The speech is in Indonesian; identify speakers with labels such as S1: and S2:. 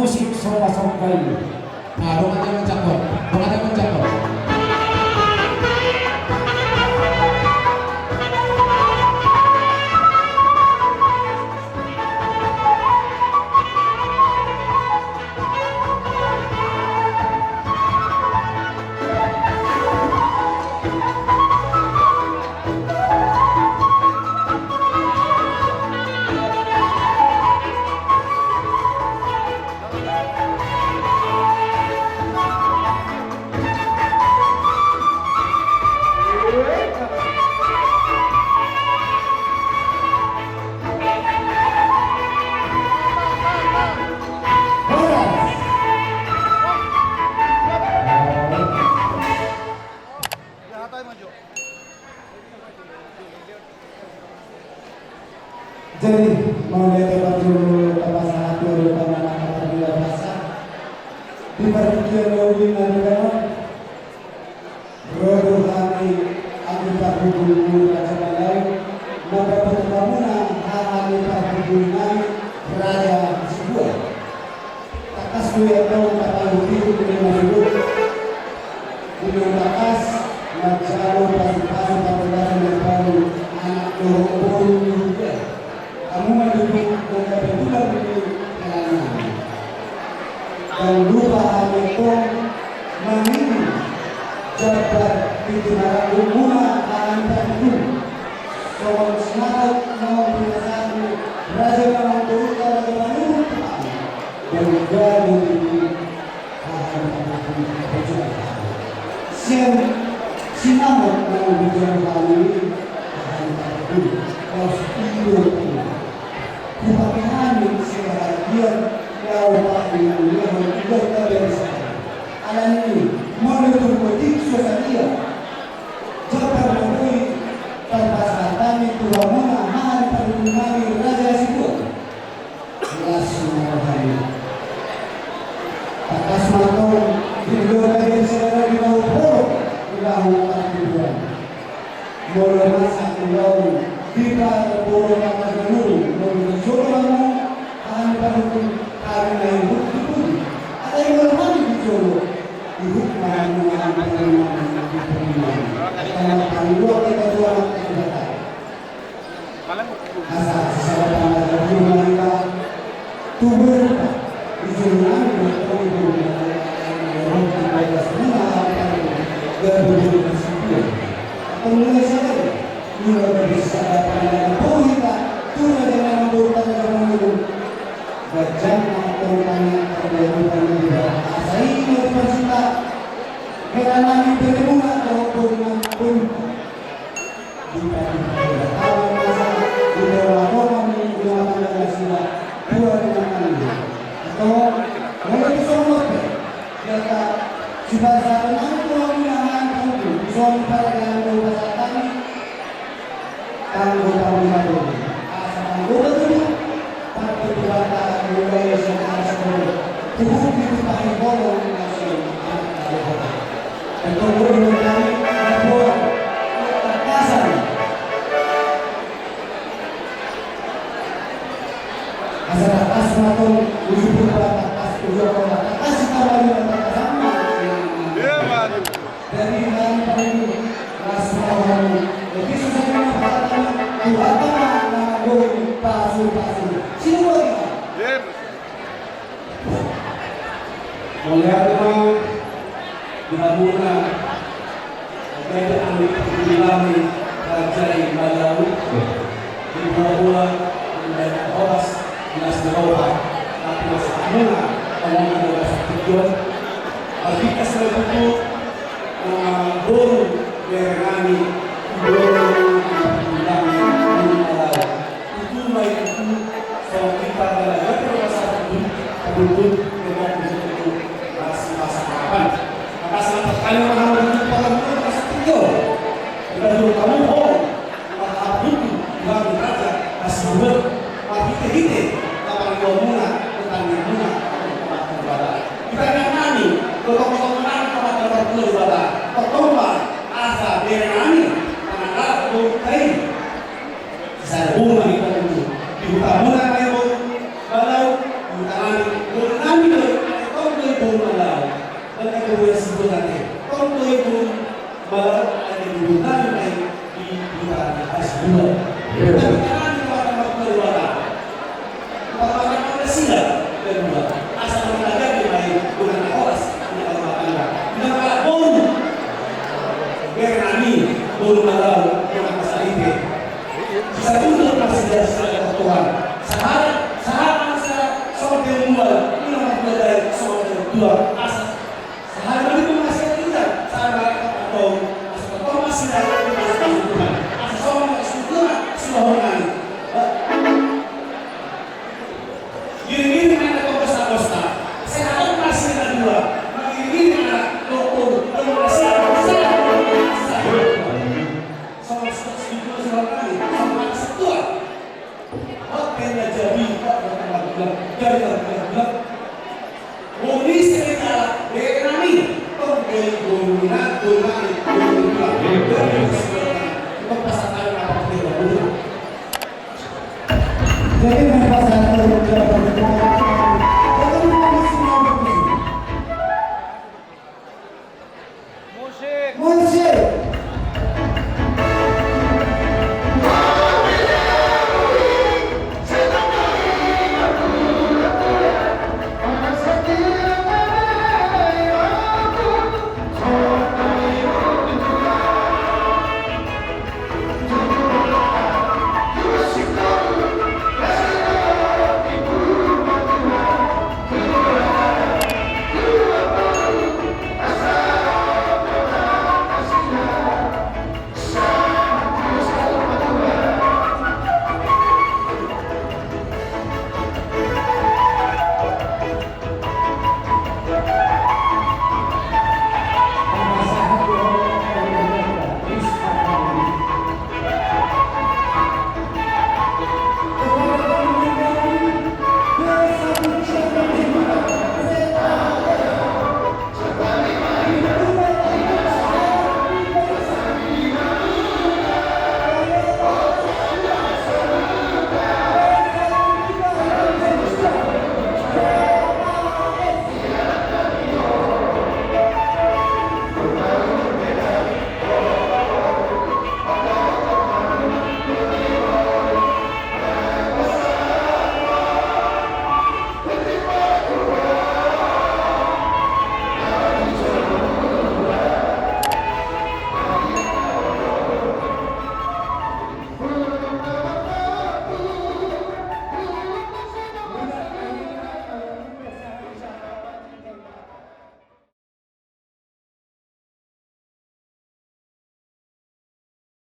S1: musik Somba Somba ini. Nah, pengantin mencakup, pengantin mencakup.
S2: Jadi Mauliate baju Pasahat terutama Pengantin Batak di Pernikahan Mengharukan Rodo kami Adat Bubul Acara maka pertama Adat Bubul Raja sebuah takas dua tahun kata hidup dengan hidup dengan takas macam pasukan pasukan yang baru anak dorong juga kamu mendukung kebetulan ini kalangan dan lupa itu memilih jabat di tengah umumnya akan tertentu soal semangat mau berdasarkan raja mau turutkan raja mau dan juga memilih akan tertentu sinamot mau berjalan kali akan tertentu kalau itu Pernikahan Biar dengan juga biasa. Alam ini menutup politik sosial. Jika memberi Pasahat itu ramah mahal Pernikahan Raja sebuah. Jelas semua hari. Atas matang didoa dari saudara di bawah poro di bawah Tulang. Mulai masa Tulang di bawah poro maka dulu. Soalnya akan bangun karena hidup itu ada yang bermandi di Jawa hidup mana karena dua kita dua kita asal sesuatu yang mereka tubuh di Jawa Horas Tulang raja Asmur Pahite-hite Kapal Muna Tentang Muna Pengantin Batak kita nyanyi Toko-toko menang Pengantin Batak Tokomba Asa Berani Pengantin Bukai Saya bunga kita itu di hutan bunga kayu balau di hutan bunga kau tu bunga balau dan kau yang sebut nanti kau tu balau ada di hutan di hutan asbula tapi jangan di hutan keluar hutan mana silat keluar asal mengajar di bayi bukan horas tidak ada tidak ada bom berani bom balau yang asal ini saya untuk masih dari segala Tuhan. Sahabat masa soal dimual, ini nama dari soal dua asal. Sahabat itu masih tidak. Sahabat atau masih dari masih Tuhan. Asal soal masih Tuhan, Tuhan. Gini mana kau kosta. Sahabat masih ada dua. Gini mana kau masih ada.
S3: Jadi Pasahat